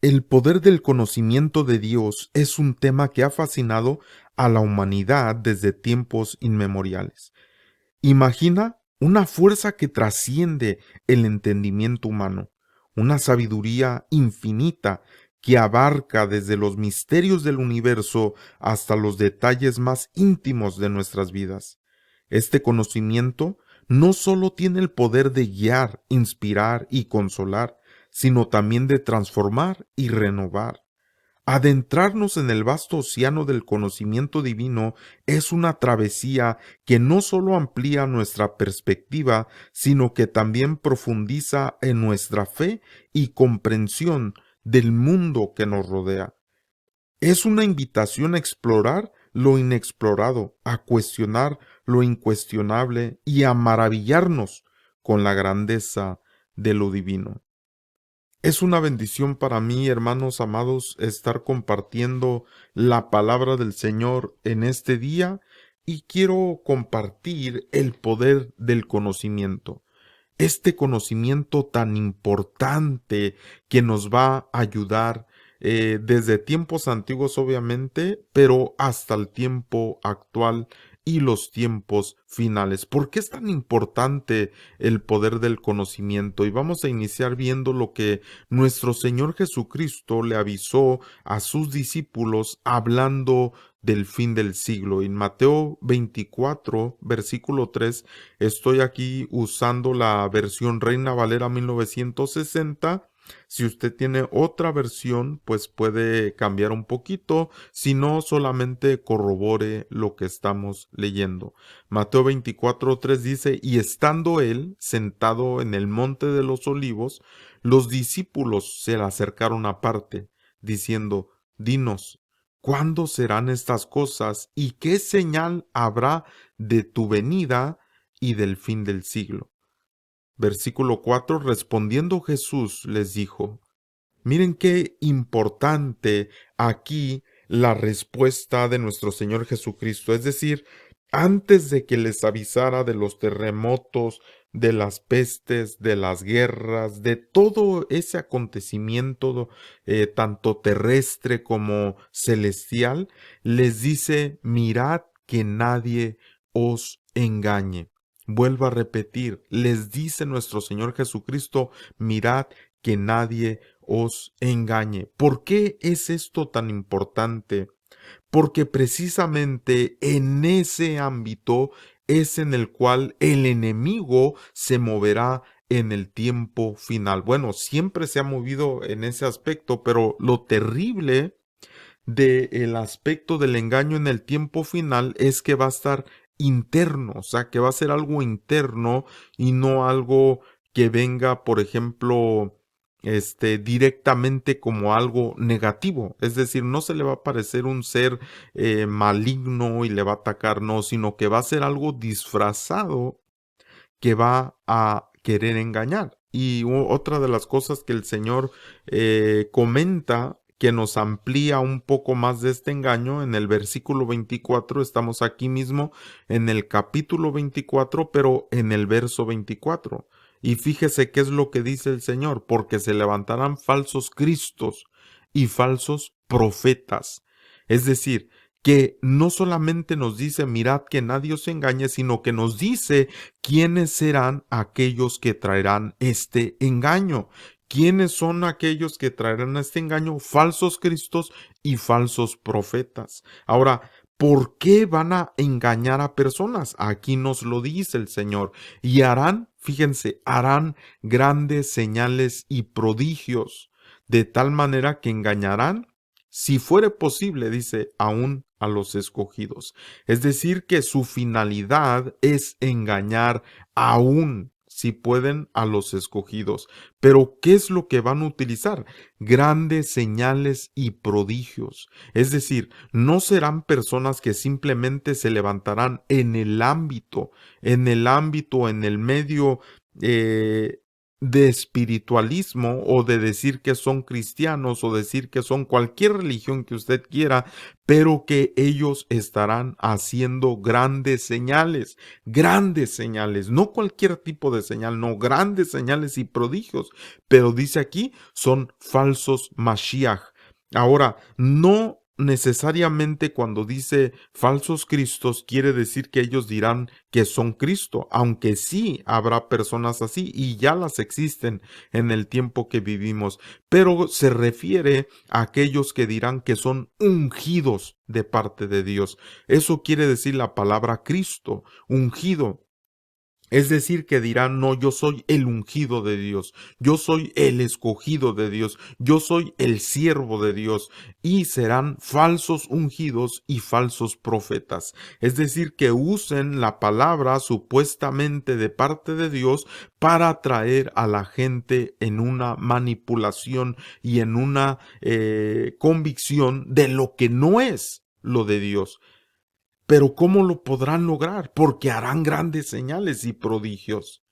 El poder del conocimiento de Dios es un tema que ha fascinado a la humanidad desde tiempos inmemoriales. Imagina una fuerza que trasciende el entendimiento humano, una sabiduría infinita que abarca desde los misterios del universo hasta los detalles más íntimos de nuestras vidas. Este conocimiento no solo tiene el poder de guiar, inspirar y consolar, sino también de transformar y renovar. Adentrarnos en el vasto océano del conocimiento divino es una travesía que no solo amplía nuestra perspectiva, sino que también profundiza en nuestra fe y comprensión del mundo que nos rodea. Es una invitación a explorar lo inexplorado, a cuestionar lo incuestionable y a maravillarnos con la grandeza de lo divino. Es una bendición para mí, hermanos amados, estar compartiendo la palabra del Señor en este día y quiero compartir el poder del conocimiento. Este conocimiento tan importante que nos va a ayudar desde tiempos antiguos obviamente, pero hasta el tiempo actual y los tiempos finales. ¿Por qué es tan importante el poder del conocimiento? Y vamos a iniciar viendo lo que nuestro Señor Jesucristo le avisó a sus discípulos hablando del fin del siglo. En Mateo 24, versículo 3, estoy aquí usando la versión Reina Valera 1960. Si usted tiene otra versión, pues puede cambiar un poquito, si no, solamente corrobore lo que estamos leyendo. Mateo 24:3 dice, y estando él sentado en el monte de los olivos, los discípulos se le acercaron aparte, diciendo, dinos, ¿cuándo serán estas cosas y qué señal habrá de tu venida y del fin del siglo? Versículo 4, respondiendo Jesús les dijo, miren qué importante aquí la respuesta de nuestro Señor Jesucristo, es decir, antes de que les avisara de los terremotos, de las pestes, de las guerras, de todo ese acontecimiento tanto terrestre como celestial, les dice, mirad que nadie os engañe. Vuelvo a repetir, les dice nuestro Señor Jesucristo, mirad que nadie os engañe. ¿Por qué es esto tan importante? Porque precisamente en ese ámbito es en el cual el enemigo se moverá en el tiempo final. Bueno, siempre se ha movido en ese aspecto, pero lo terrible del aspecto del engaño en el tiempo final es que va a estar interno, o sea, que va a ser algo interno y no algo que venga, por ejemplo, directamente como algo negativo. Es decir, no se le va a aparecer un ser maligno y le va a atacar, no, sino que va a ser algo disfrazado que va a querer engañar. Y otra de las cosas que el Señor comenta que nos amplía un poco más de este engaño en el versículo 24, estamos aquí mismo en el capítulo 24, pero en el verso 24. Y fíjese qué es lo que dice el Señor, porque se levantarán falsos cristos y falsos profetas. Es decir, que no solamente nos dice mirad que nadie os engañe, sino que nos dice quiénes serán aquellos que traerán este engaño. ¿Quiénes son aquellos que traerán este engaño? Falsos cristos y falsos profetas. Ahora, ¿por qué van a engañar a personas? Aquí nos lo dice el Señor. Y harán, fíjense, harán grandes señales y prodigios, de tal manera que engañarán, si fuere posible, dice, aún a los escogidos. Es decir, que su finalidad es engañar aún, si pueden, a los escogidos. Pero, ¿qué es lo que van a utilizar? Grandes señales y prodigios. Es decir, no serán personas que simplemente se levantarán en el ámbito, en el medio de espiritualismo o de decir que son cristianos o decir que son cualquier religión que usted quiera, pero que ellos estarán haciendo grandes señales, no cualquier tipo de señal, no, grandes señales y prodigios, pero dice aquí son falsos Mashiach. Ahora, no necesariamente cuando dice falsos cristos quiere decir que ellos dirán que son Cristo, aunque sí habrá personas así y ya las existen en el tiempo que vivimos, pero se refiere a aquellos que dirán que son ungidos de parte de Dios. Eso quiere decir la palabra Cristo, ungido. Es decir, que dirán, no, yo soy el ungido de Dios, yo soy el escogido de Dios, yo soy el siervo de Dios, y serán falsos ungidos y falsos profetas. Es decir, que usen la palabra supuestamente de parte de Dios para atraer a la gente en una manipulación y en una convicción de lo que no es lo de Dios. Pero ¿cómo lo podrán lograr? Porque harán grandes señales y prodigios.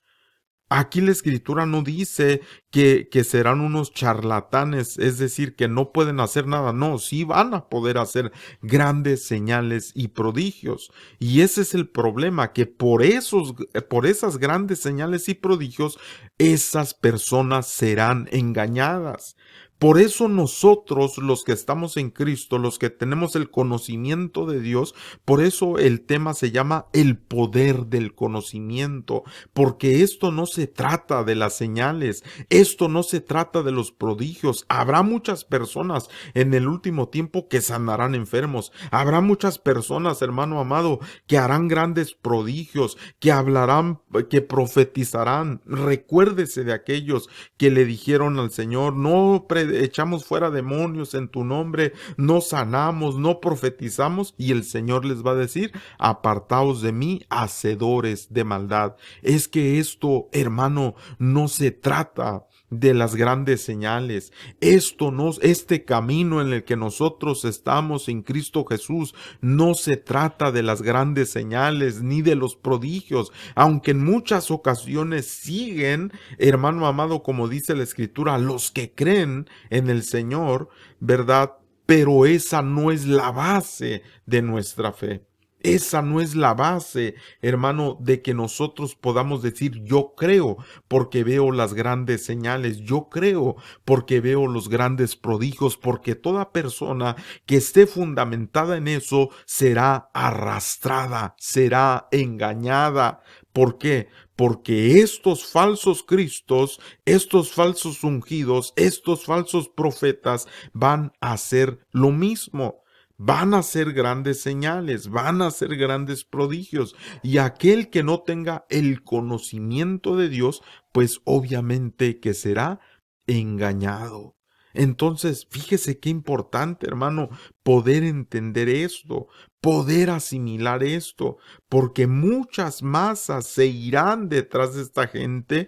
Aquí la escritura no dice que serán unos charlatanes, es decir, que no pueden hacer nada. No, sí van a poder hacer grandes señales y prodigios. Y ese es el problema, que por esas grandes señales y prodigios, esas personas serán engañadas. Por eso nosotros, los que estamos en Cristo, los que tenemos el conocimiento de Dios, por eso el tema se llama el poder del conocimiento, porque esto no se trata de las señales, esto no se trata de los prodigios. Habrá muchas personas en el último tiempo que sanarán enfermos, habrá muchas personas, hermano amado, que harán grandes prodigios, que hablarán, que profetizarán. Recuérdese de aquellos que le dijeron al Señor, no echamos fuera demonios en tu nombre, no sanamos, no profetizamos, y el Señor les va a decir, apartaos de mí, hacedores de maldad. Es que esto, hermano, no se trata de las grandes señales. Este camino en el que nosotros estamos en Cristo Jesús, no se trata de las grandes señales ni de los prodigios, aunque en muchas ocasiones siguen, hermano amado, como dice la Escritura, los que creen en el Señor, ¿verdad? Pero esa no es la base de nuestra fe. Esa no es la base, hermano, de que nosotros podamos decir yo creo porque veo las grandes señales, yo creo porque veo los grandes prodigios, porque toda persona que esté fundamentada en eso será arrastrada, será engañada. ¿Por qué? Porque estos falsos cristos, estos falsos ungidos, estos falsos profetas van a hacer lo mismo. Van a hacer grandes señales, van a hacer grandes prodigios, y aquel que no tenga el conocimiento de Dios, pues obviamente que será engañado. Entonces, fíjese qué importante, hermano, poder entender esto, poder asimilar esto, porque muchas masas se irán detrás de esta gente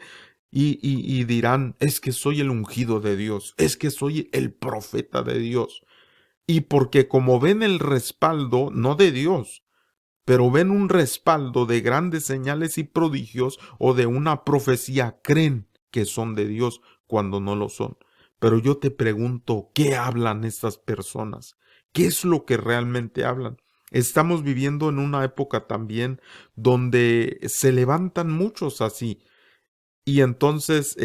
y dirán, es que soy el ungido de Dios, es que soy el profeta de Dios. Y porque como ven el respaldo, no de Dios, pero ven un respaldo de grandes señales y prodigios o de una profecía, creen que son de Dios cuando no lo son. Pero yo te pregunto, ¿qué hablan estas personas? ¿Qué es lo que realmente hablan? Estamos viviendo en una época también donde se levantan muchos así. Y entonces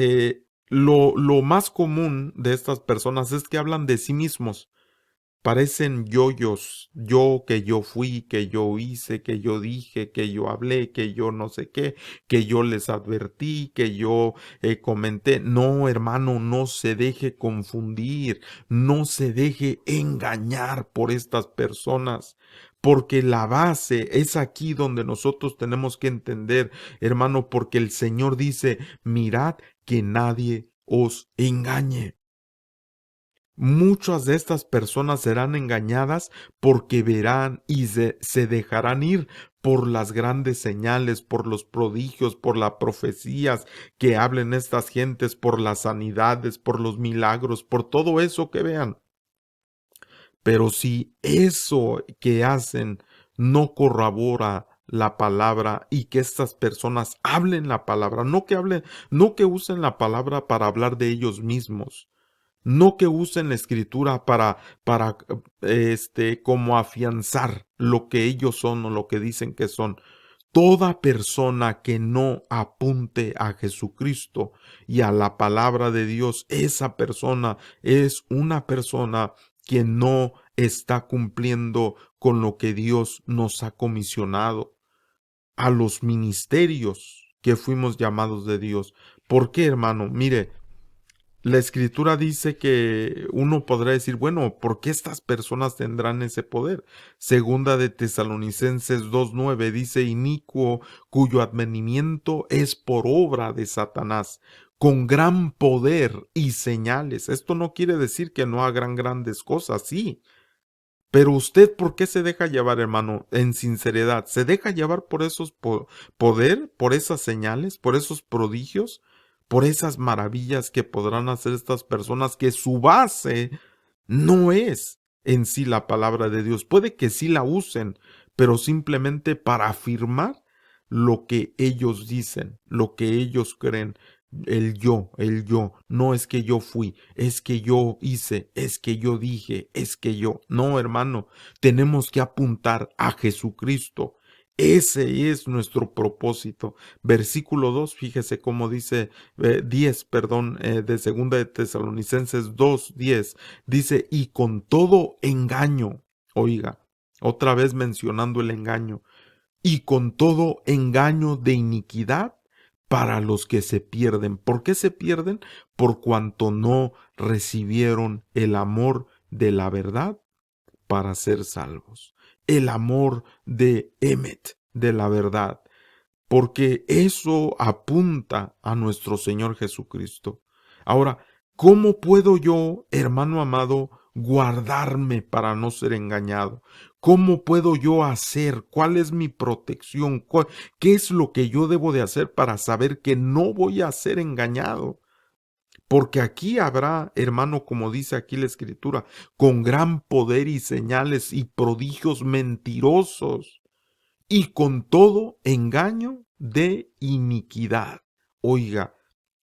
lo más común de estas personas es que hablan de sí mismos. Parecen yoyos, yo que yo fui, que yo hice, que yo dije, que yo hablé, que yo no sé qué, que yo les advertí, que yo comenté. No, hermano, no se deje confundir, no se deje engañar por estas personas, porque la base es aquí donde nosotros tenemos que entender, hermano, porque el Señor dice, mirad que nadie os engañe. Muchas de estas personas serán engañadas porque verán y se dejarán ir por las grandes señales, por los prodigios, por las profecías que hablen estas gentes, por las sanidades, por los milagros, por todo eso que vean. Pero si eso que hacen no corrobora la palabra y que estas personas hablen la palabra, no que usen la palabra para hablar de ellos mismos, no que usen la escritura para como afianzar lo que ellos son o lo que dicen que son. Toda persona que no apunte a Jesucristo y a la palabra de Dios, esa persona es una persona que no está cumpliendo con lo que Dios nos ha comisionado, a los ministerios que fuimos llamados de Dios. ¿Por qué, hermano? Mire, la escritura dice que uno podrá decir, bueno, ¿por qué estas personas tendrán ese poder? Segunda de Tesalonicenses 2:9 dice, inicuo cuyo advenimiento es por obra de Satanás, con gran poder y señales. Esto no quiere decir que no hagan grandes cosas, sí. Pero usted, ¿por qué se deja llevar, hermano? En sinceridad, ¿se deja llevar por esos poder, por esas señales, por esos prodigios, por esas maravillas que podrán hacer estas personas que su base no es en sí la palabra de Dios? Puede que sí la usen, pero simplemente para afirmar lo que ellos dicen, lo que ellos creen. El yo, no es que yo fui, es que yo hice, es que yo dije, es que yo. No, hermano, tenemos que apuntar a Jesucristo. Ese es nuestro propósito. Versículo 2, fíjese cómo dice, 10, perdón, de segunda de Tesalonicenses 2:10, dice, y con todo engaño, oiga, otra vez mencionando el engaño, y con todo engaño de iniquidad para los que se pierden. ¿Por qué se pierden? Por cuanto no recibieron el amor de la verdad para ser salvos. El amor de Emet, de la verdad. Porque eso apunta a nuestro Señor Jesucristo. Ahora, ¿cómo puedo yo, hermano amado, guardarme para no ser engañado? ¿Cómo puedo yo hacer? ¿Cuál es mi protección? ¿Qué es lo que yo debo de hacer para saber que no voy a ser engañado? Porque aquí habrá, hermano, como dice aquí la Escritura, con gran poder y señales y prodigios mentirosos y con todo engaño de iniquidad. Oiga,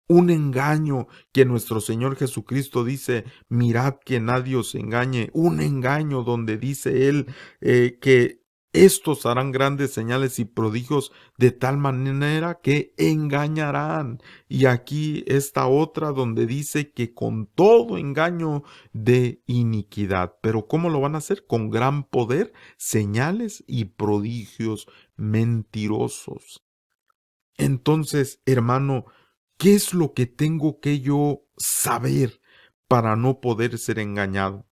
un engaño que nuestro Señor Jesucristo dice, mirad que nadie os engañe, un engaño donde dice Él que estos harán grandes señales y prodigios de tal manera que engañarán. Y aquí esta otra donde dice que con todo engaño de iniquidad. Pero ¿cómo lo van a hacer? Con gran poder, señales y prodigios mentirosos. Entonces, hermano, ¿qué es lo que tengo que yo saber para no poder ser engañado?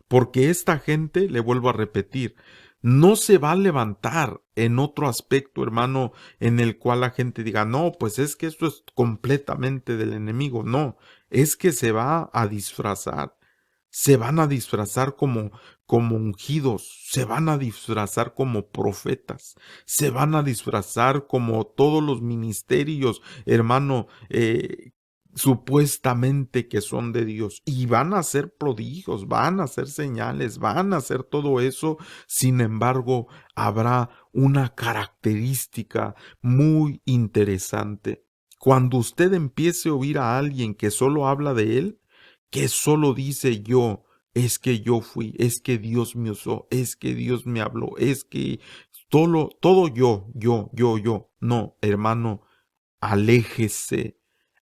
Porque esta gente, le vuelvo a repetir, no se va a levantar en otro aspecto, hermano, en el cual la gente diga, no, pues es que esto es completamente del enemigo. No, es que se va a disfrazar. Se van a disfrazar como ungidos, se van a disfrazar como profetas, se van a disfrazar como todos los ministerios, hermano, supuestamente que son de Dios, y van a hacer prodigios, van a hacer señales, van a hacer todo eso. Sin embargo, habrá una característica muy interesante. Cuando usted empiece a oír a alguien que solo habla de él, que solo dice yo, es que yo fui, es que Dios me usó, es que Dios me habló, es que todo yo. No, hermano, aléjese,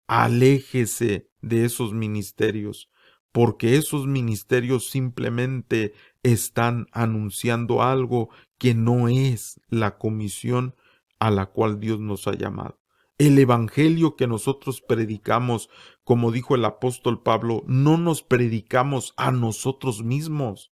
aléjese de esos ministerios, porque esos ministerios simplemente están anunciando algo que no es la comisión a la cual Dios nos ha llamado. El evangelio que nosotros predicamos, como dijo el apóstol Pablo, no nos predicamos a nosotros mismos.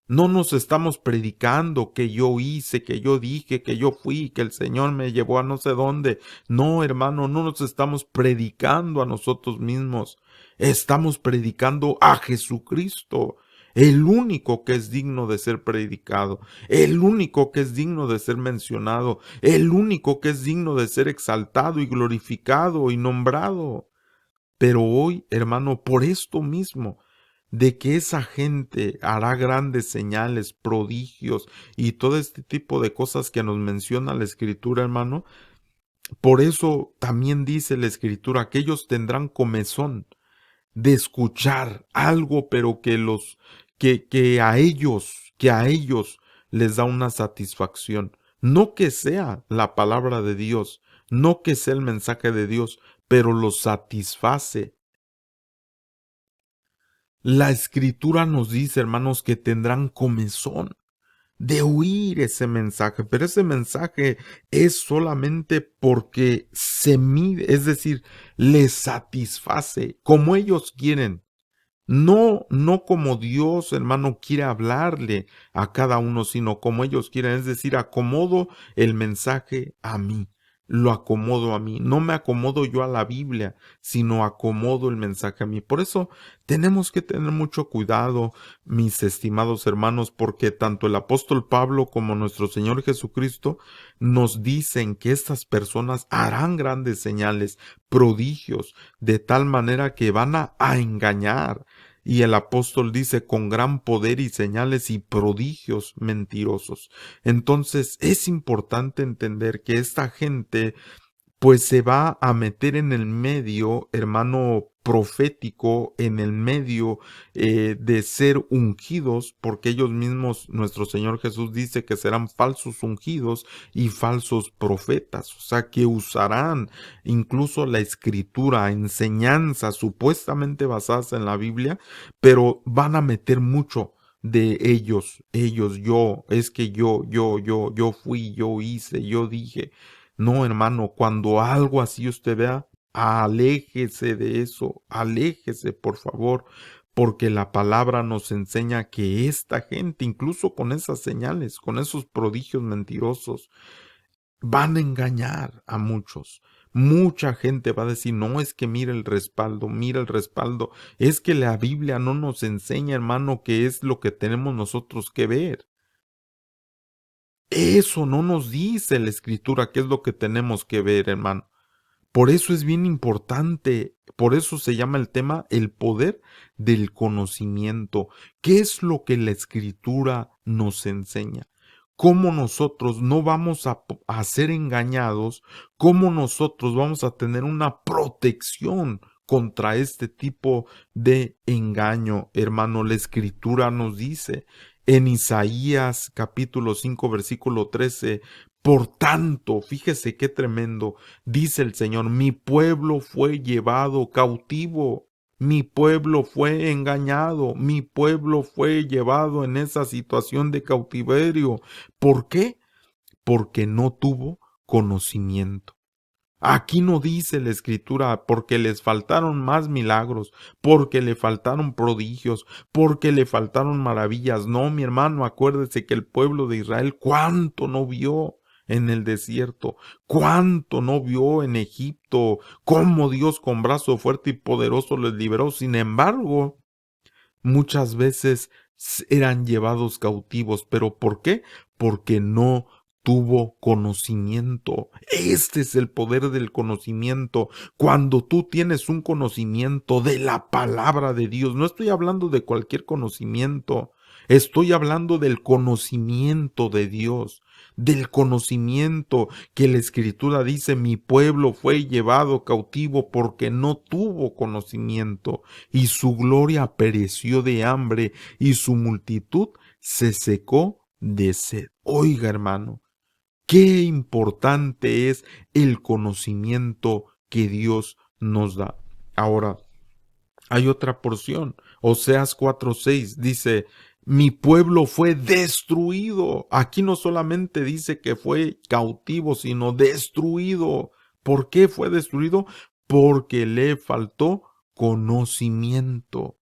No nos estamos predicando que yo hice, que yo dije, que yo fui, que el Señor me llevó a no sé dónde. No, hermano, no nos estamos predicando a nosotros mismos. Estamos predicando a Jesucristo, el único que es digno de ser predicado, el único que es digno de ser mencionado, el único que es digno de ser exaltado y glorificado y nombrado. Pero hoy, hermano, por esto mismo, de que esa gente hará grandes señales, prodigios y todo este tipo de cosas que nos menciona la Escritura, hermano. Por eso también dice la Escritura que ellos tendrán comezón de escuchar algo, pero que a ellos les da una satisfacción. No que sea la palabra de Dios, no que sea el mensaje de Dios, pero los satisface. La Escritura nos dice, hermanos, que tendrán comezón de oír ese mensaje, pero ese mensaje es solamente porque se mide, es decir, les satisface como ellos quieren. No, no como Dios, hermano, quiere hablarle a cada uno, sino como ellos quieren, es decir, acomodo el mensaje a mí, lo acomodo a mí, no me acomodo yo a la Biblia, sino acomodo el mensaje a mí. Por eso tenemos que tener mucho cuidado, mis estimados hermanos, porque tanto el apóstol Pablo como nuestro Señor Jesucristo nos dicen que estas personas harán grandes señales, prodigios, de tal manera que van a engañar. Y el apóstol dice con gran poder y señales y prodigios mentirosos. Entonces es importante entender que esta gente pues se va a meter en el medio, hermano profético, en el medio de ser ungidos, porque ellos mismos, nuestro Señor Jesús dice que serán falsos ungidos y falsos profetas, o sea que usarán incluso la escritura, enseñanzas supuestamente basadas en la Biblia, pero van a meter mucho de ellos, yo, es que yo fui, yo hice, yo dije. No, hermano, cuando algo así usted vea, aléjese de eso, aléjese, por favor, porque la palabra nos enseña que esta gente, incluso con esas señales, con esos prodigios mentirosos, van a engañar a muchos. Mucha gente va a decir, no, es que mira el respaldo, es que la Biblia no nos enseña, hermano, qué es lo que tenemos nosotros que ver. Eso no nos dice la Escritura, qué es lo que tenemos que ver, hermano. Por eso es bien importante, por eso se llama el tema el poder del conocimiento. ¿Qué es lo que la Escritura nos enseña? ¿Cómo nosotros no vamos a ser engañados? ¿Cómo nosotros vamos a tener una protección contra este tipo de engaño? Hermano, la Escritura nos dice en Isaías capítulo 5 versículo 13, por tanto, fíjese qué tremendo, dice el Señor, mi pueblo fue llevado cautivo, mi pueblo fue engañado, mi pueblo fue llevado en esa situación de cautiverio. ¿Por qué? Porque no tuvo conocimiento. Aquí no dice la Escritura porque les faltaron más milagros, porque le faltaron prodigios, porque le faltaron maravillas. No, mi hermano, acuérdese que el pueblo de Israel cuánto no vio en el desierto, cuánto no vio en Egipto, cómo Dios con brazo fuerte y poderoso les liberó. Sin embargo, muchas veces eran llevados cautivos. ¿Pero por qué? Porque no tuvo conocimiento. Este es el poder del conocimiento. Cuando tú tienes un conocimiento de la palabra de Dios, no estoy hablando de cualquier conocimiento, estoy hablando del conocimiento de Dios, del conocimiento que la Escritura dice, mi pueblo fue llevado cautivo porque no tuvo conocimiento y su gloria pereció de hambre y su multitud se secó de sed. Oiga, hermano, qué importante es el conocimiento que Dios nos da. Ahora, hay otra porción. Oseas 4:6 dice, mi pueblo fue destruido. Aquí no solamente dice que fue cautivo, sino destruido. ¿Por qué fue destruido? Porque le faltó conocimiento.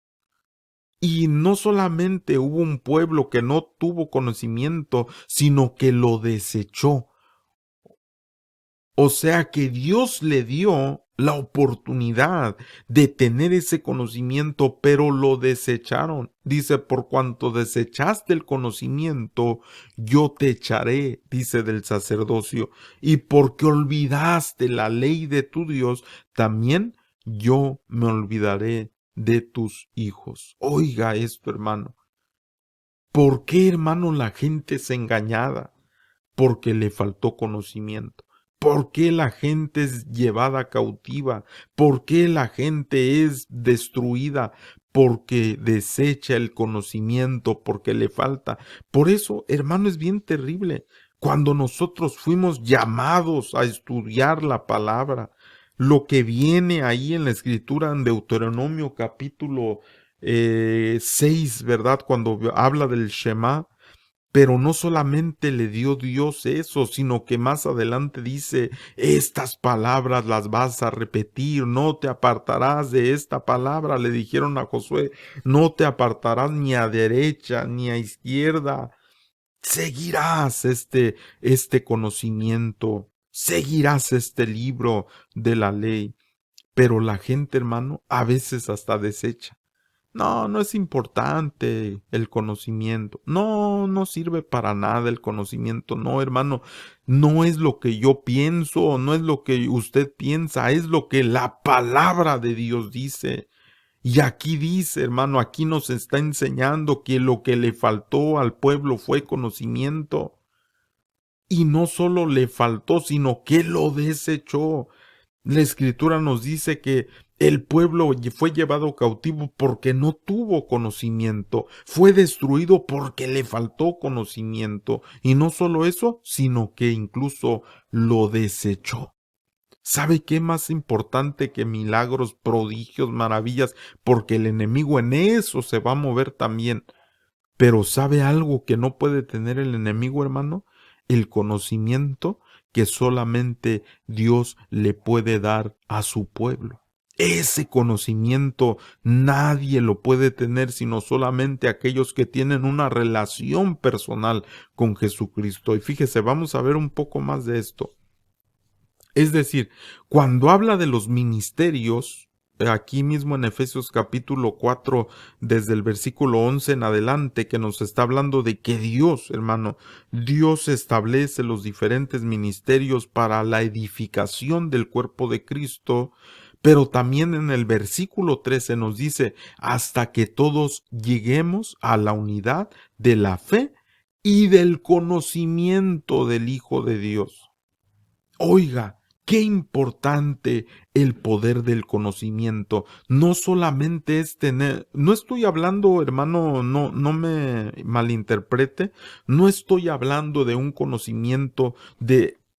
Y no solamente hubo un pueblo que no tuvo conocimiento, sino que lo desechó. O sea que Dios le dio la oportunidad de tener ese conocimiento, pero lo desecharon. Dice, por cuanto desechaste el conocimiento, yo te echaré, dice del sacerdocio, y porque olvidaste la ley de tu Dios, también yo me olvidaré de tus hijos. Oiga esto, hermano. ¿Por qué, hermano, la gente es engañada? Porque le faltó conocimiento. ¿Por qué la gente es llevada cautiva? ¿Por qué la gente es destruida? Porque desecha el conocimiento, porque le falta. Por eso, hermano, es bien terrible. Cuando nosotros fuimos llamados a estudiar la palabra, lo que viene ahí en la escritura en Deuteronomio capítulo 6, ¿verdad? Cuando habla del Shema, pero no solamente le dio Dios eso, sino que más adelante dice, estas palabras las vas a repetir, no te apartarás de esta palabra, le dijeron a Josué, no te apartarás ni a derecha ni a izquierda, seguirás este conocimiento, seguirás este libro de la ley. Pero la gente, hermano, a veces hasta desecha. No, no es importante el conocimiento. No, no sirve para nada el conocimiento. No, hermano, no es lo que yo pienso, no es lo que usted piensa, es lo que la palabra de Dios dice. Y aquí dice, hermano, aquí nos está enseñando que lo que le faltó al pueblo fue conocimiento. Y no solo le faltó, sino que lo desechó. La escritura nos dice que el pueblo fue llevado cautivo porque no tuvo conocimiento, fue destruido porque le faltó conocimiento. Y no solo eso, sino que incluso lo desechó. ¿Sabe qué más importante que milagros, prodigios, maravillas? Porque el enemigo en eso se va a mover también. Pero ¿sabe algo que no puede tener el enemigo, hermano? El conocimiento que solamente Dios le puede dar a su pueblo. Ese conocimiento nadie lo puede tener sino solamente aquellos que tienen una relación personal con Jesucristo. Y fíjese, vamos a ver un poco más de esto. Es decir, cuando habla de los ministerios, aquí mismo en Efesios capítulo 4, desde el versículo 11 en adelante, que nos está hablando de que Dios, hermano, Dios establece los diferentes ministerios para la edificación del cuerpo de Cristo, pero también en el versículo 13 nos dice, hasta que todos lleguemos a la unidad de la fe y del conocimiento del Hijo de Dios. Oiga, qué importante el poder del conocimiento. No solamente es tener, no estoy hablando, hermano, no me malinterprete, no estoy hablando de un conocimiento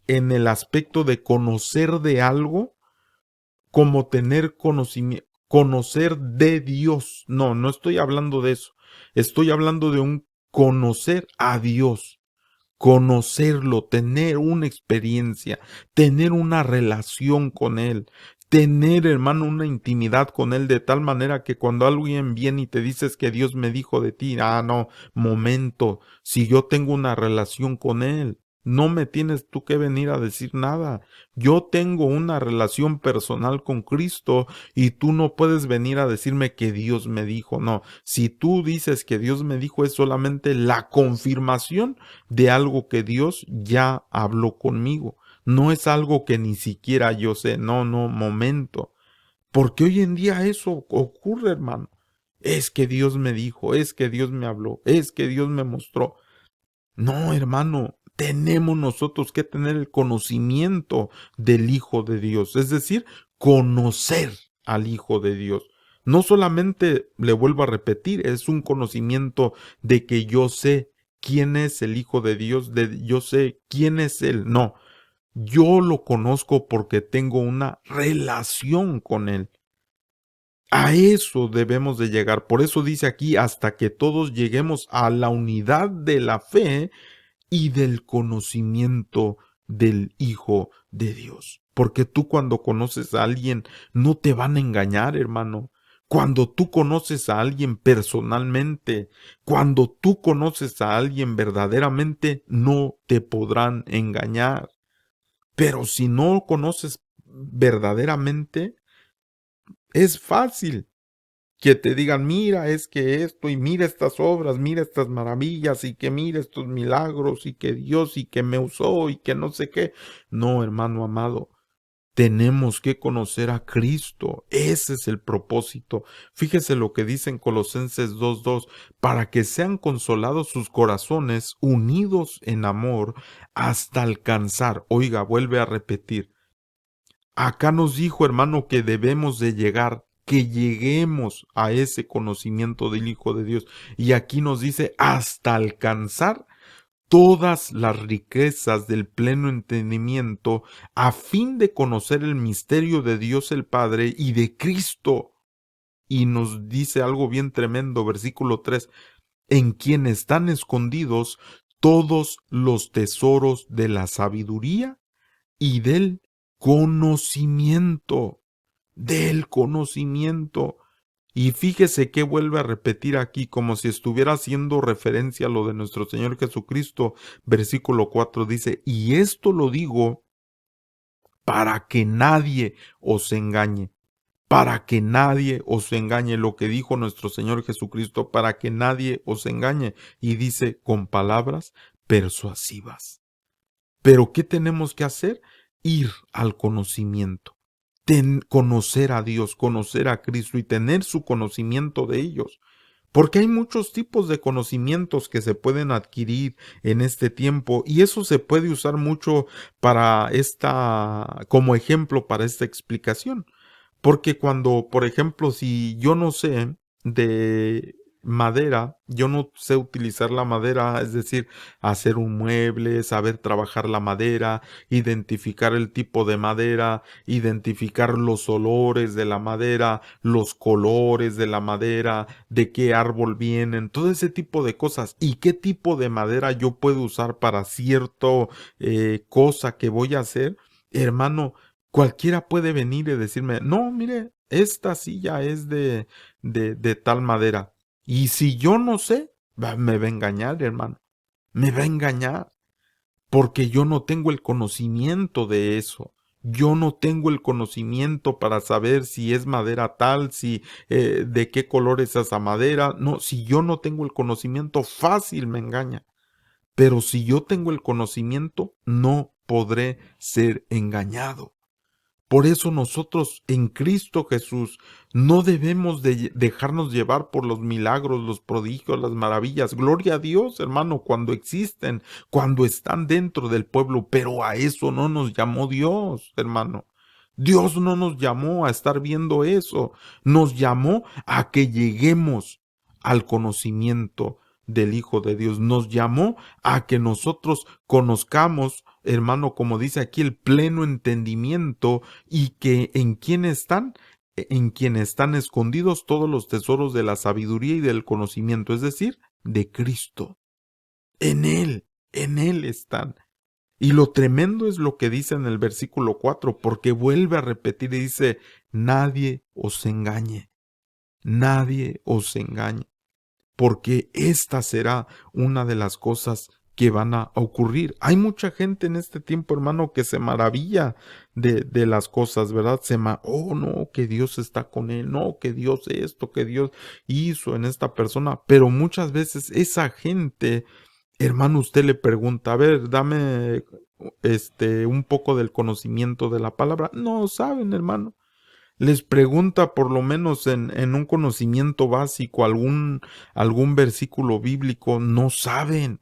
en el aspecto de conocer de algo como tener conocimiento, conocer de Dios. No, no estoy hablando de eso. Estoy hablando de un conocer a Dios. Conocerlo, tener una experiencia, tener una relación con Él, tener, hermano, una intimidad con Él de tal manera que cuando alguien viene y te dices que Dios me dijo de ti, no, momento, si yo tengo una relación con Él, no me tienes tú que venir a decir nada. Yo tengo una relación personal con Cristo y tú no puedes venir a decirme que Dios me dijo. No, si tú dices que Dios me dijo es solamente la confirmación de algo que Dios ya habló conmigo. No es algo que ni siquiera yo sé. No, momento. Porque hoy en día eso ocurre, hermano. Es que Dios me dijo, es que Dios me habló, es que Dios me mostró. No, hermano, tenemos nosotros que tener el conocimiento del Hijo de Dios, es decir, conocer al Hijo de Dios. No solamente, le vuelvo a repetir, es un conocimiento de que yo sé quién es el Hijo de Dios, yo sé quién es Él. No, yo lo conozco porque tengo una relación con Él. A eso debemos de llegar. Por eso dice aquí, hasta que todos lleguemos a la unidad de la fe y del conocimiento del Hijo de Dios. Porque tú cuando conoces a alguien no te van a engañar, hermano. Cuando tú conoces a alguien personalmente, cuando tú conoces a alguien verdaderamente, no te podrán engañar. Pero si no conoces verdaderamente, es fácil que te digan, mira, es que esto, y mira estas obras, mira estas maravillas, y que mira estos milagros, y que Dios, y que me usó, y que no sé qué. No, hermano amado, Tenemos que conocer a Cristo. Ese es el propósito. Fíjese lo que dice en Colosenses 2:2, para que sean consolados sus corazones, unidos en amor, hasta alcanzar. Oiga, vuelve a repetir. Acá nos dijo, hermano, que debemos de llegar, que lleguemos a ese conocimiento del Hijo de Dios. Y aquí nos dice, hasta alcanzar todas las riquezas del pleno entendimiento, a fin de conocer el misterio de Dios el Padre y de Cristo. Y nos dice algo bien tremendo, versículo 3, en quien están escondidos todos los tesoros de la sabiduría y del conocimiento, del conocimiento. Y fíjese que vuelve a repetir aquí como si estuviera haciendo referencia a lo de nuestro Señor Jesucristo. Versículo 4 dice, y esto lo digo para que nadie os engañe. Para que nadie os engañe, lo que dijo nuestro Señor Jesucristo, para que nadie os engañe. Y dice, con palabras persuasivas. Pero ¿qué tenemos que hacer? Ir al conocimiento. Conocer a Dios, conocer a Cristo y tener su conocimiento de ellos. Porque hay muchos tipos de conocimientos que se pueden adquirir en este tiempo y eso se puede usar mucho para como ejemplo para esta explicación. Porque cuando, por ejemplo, si yo no sé de madera, yo no sé utilizar la madera, es decir, hacer un mueble, saber trabajar la madera, identificar el tipo de madera, identificar los olores de la madera, los colores de la madera, de qué árbol vienen, todo ese tipo de cosas y qué tipo de madera yo puedo usar para cierto cosa que voy a hacer, hermano. Cualquiera puede venir y decirme, no, mire, esta silla es de tal madera. Y si yo no sé, me va a engañar, hermano. Me va a engañar. Porque yo no tengo el conocimiento de eso. Yo no tengo el conocimiento para saber si es madera tal, si de qué color es esa madera. No, si yo no tengo el conocimiento, fácil me engaña. Pero si yo tengo el conocimiento, no podré ser engañado. Por eso nosotros en Cristo Jesús no debemos de dejarnos llevar por los milagros, los prodigios, las maravillas. Gloria a Dios, hermano, cuando existen, cuando están dentro del pueblo, pero a eso no nos llamó Dios, hermano. Dios no nos llamó a estar viendo eso, nos llamó a que lleguemos al conocimiento del Hijo de Dios. Nos llamó a que nosotros conozcamos, hermano, como dice aquí, el pleno entendimiento y que en quien están escondidos todos los tesoros de la sabiduría y del conocimiento, es decir, de Cristo. En Él están. Y lo tremendo es lo que dice en el versículo 4, porque vuelve a repetir y dice, nadie os engañe, nadie os engañe, porque esta será una de las cosas que van a ocurrir. Hay mucha gente en este tiempo, hermano, que se maravilla de las cosas, ¿verdad? Oh, no, que Dios está con él, no, que Dios esto, que Dios hizo en esta persona, pero muchas veces esa gente, hermano, usted le pregunta, a ver, dame un poco del conocimiento de la palabra. No saben, hermano. Les pregunta por lo menos en un conocimiento básico algún versículo bíblico, no saben.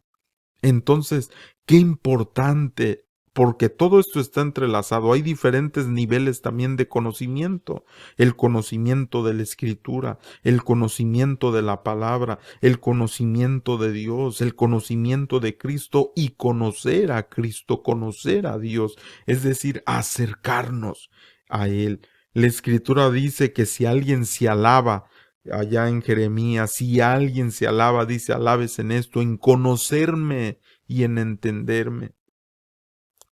Entonces, qué importante, porque todo esto está entrelazado. Hay diferentes niveles también de conocimiento. El conocimiento de la Escritura, el conocimiento de la palabra, el conocimiento de Dios, el conocimiento de Cristo y conocer a Cristo, conocer a Dios, es decir, acercarnos a Él. La Escritura dice que si alguien se alaba, allá en Jeremías, si alguien se alaba, dice, alabes en esto, en conocerme y en entenderme.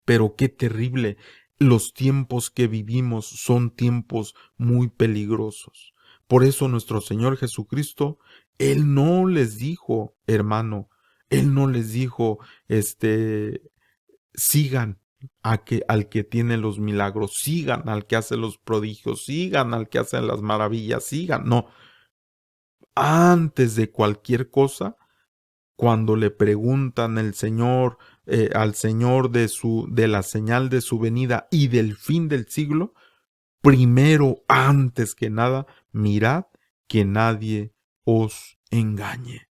Pero qué terrible, los tiempos que vivimos son tiempos muy peligrosos. Por eso nuestro Señor Jesucristo, Él no les dijo, hermano, Él no les dijo, sigan al que tiene los milagros, sigan al que hace los prodigios, sigan al que hace las maravillas, sigan. No, antes de cualquier cosa, cuando le preguntan al Señor de la señal de su venida y del fin del siglo, primero, antes que nada, mirad que nadie os engañe.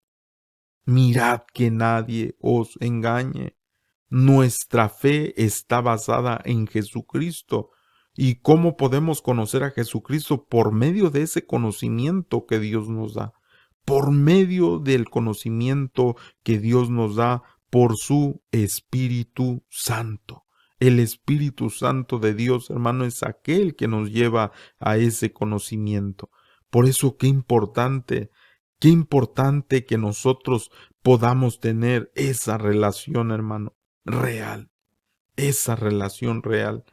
Mirad que nadie os engañe. Nuestra fe está basada en Jesucristo. ¿Y cómo podemos conocer a Jesucristo? Por medio de ese conocimiento que Dios nos da. Por medio del conocimiento que Dios nos da por su Espíritu Santo. El Espíritu Santo de Dios, hermano, es aquel que nos lleva a ese conocimiento. Por eso, qué importante que nosotros podamos tener esa relación, hermano, real, esa relación real.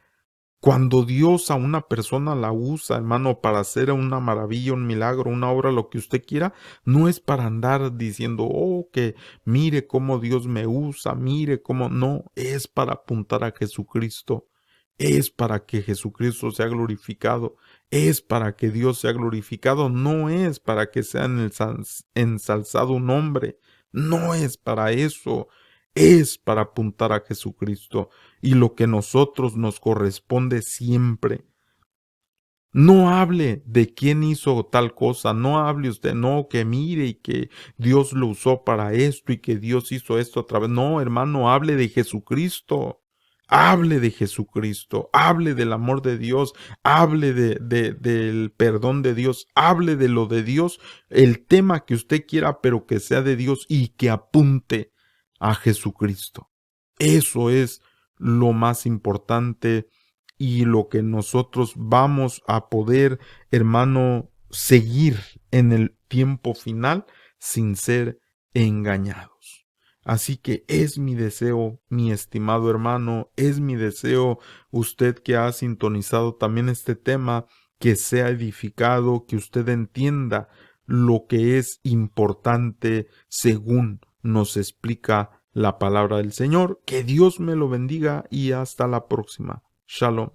Cuando Dios a una persona la usa, hermano, para hacer una maravilla, un milagro, una obra, lo que usted quiera, no es para andar diciendo, oh, que mire cómo Dios me usa, mire cómo, no, es para apuntar a Jesucristo, es para que Jesucristo sea glorificado, es para que Dios sea glorificado, no es para que sea ensalzado un hombre, no es para eso, es para apuntar a Jesucristo. Y lo que nosotros nos corresponde siempre. No hable de quién hizo tal cosa, no hable usted, no, que mire y que Dios lo usó para esto y que Dios hizo esto a través. No, hermano, hable de Jesucristo. Hable de Jesucristo, hable del amor de Dios, hable del perdón de Dios, hable de lo de Dios, el tema que usted quiera, pero que sea de Dios y que apunte a Jesucristo. Eso es lo más importante y lo que nosotros vamos a poder, hermano, seguir en el tiempo final sin ser engañados. Así que es mi deseo, mi estimado hermano, es mi deseo, usted que ha sintonizado también este tema, que sea edificado, que usted entienda lo que es importante según nos explica la palabra del Señor. Que Dios me lo bendiga y hasta la próxima. Shalom.